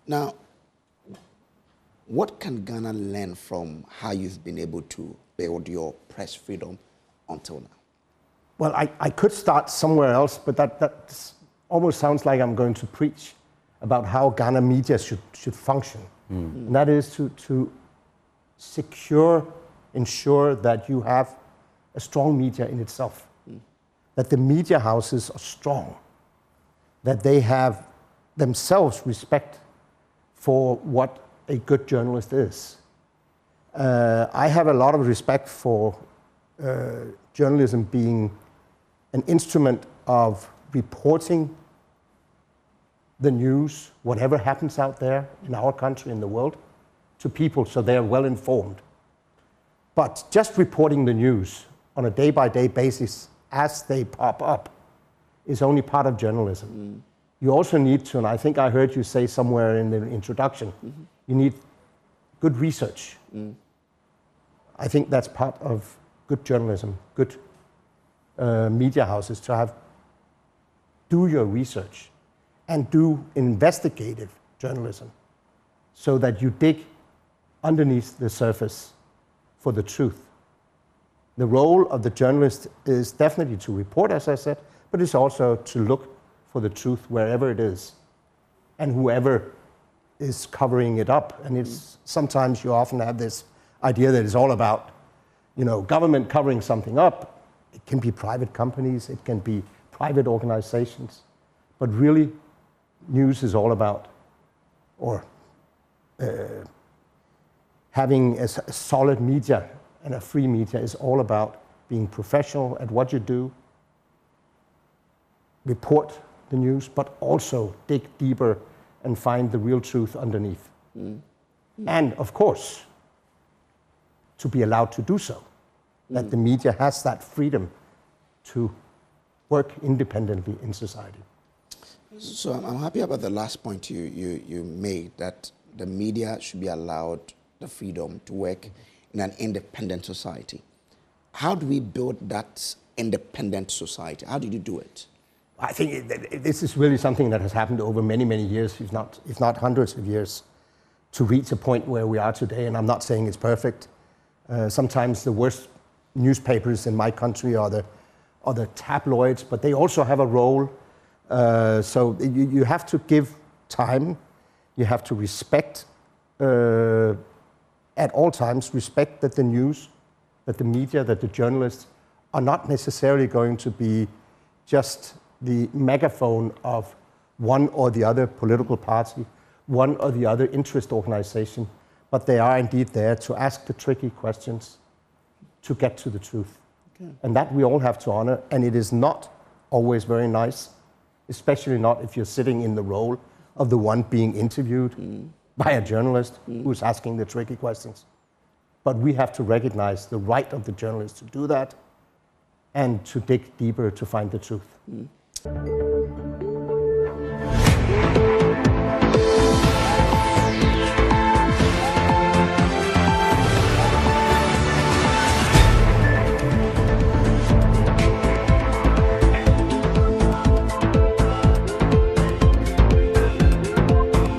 Now, what can Ghana learn from how you've been able to build your press freedom until now? Well, I could start somewhere else, but that almost sounds like I'm going to preach about how Ghana media should function. And that is to ensure that you have a strong media in itself, that the media houses are strong, that they have themselves respect for what a good journalist is. I have a lot of respect for journalism being an instrument of reporting the news, whatever happens out there in our country, in the world, to people so they are well informed. But just reporting the news on a day-by-day basis as they pop up is only part of journalism. You also need to, and I think I heard you say somewhere in the introduction, you need good research. I think that's part of good journalism, good media houses, to do your research and do investigative journalism so that you dig underneath the surface for the truth. The role of the journalist is definitely to report, as I said, but it's also to look for the truth wherever it is and whoever is covering it up. And it's sometimes you often have this idea that it's all about, government covering something up. It can be private companies, it can be private organizations, but really news is all about, having a solid media and a free media is all about being professional at what you do, report the news, but also dig deeper and find the real truth underneath. And of course, to be allowed to do so, that the media has that freedom to work independently in society. So I'm happy about the last point you made, that the media should be allowed the freedom to work in an independent society. How do we build that independent society? How did you do it? I think this is really something that has happened over many, many years, if not hundreds of years, to reach a point where we are today. And I'm not saying it's perfect. Sometimes the worst newspapers in my country are the tabloids, but they also have a role. So you have to give time. You have to respect, at all times, respect that the news, that the media, that the journalists are not necessarily going to be just the megaphone of one or the other political party, one or the other interest organization, but they are indeed there to ask the tricky questions, to get to the truth. Okay. And that we all have to honor, and it is not always very nice, especially not if you're sitting in the role of the one being interviewed by a journalist who's asking the tricky questions. But we have to recognize the right of the journalist to do that and to dig deeper to find the truth.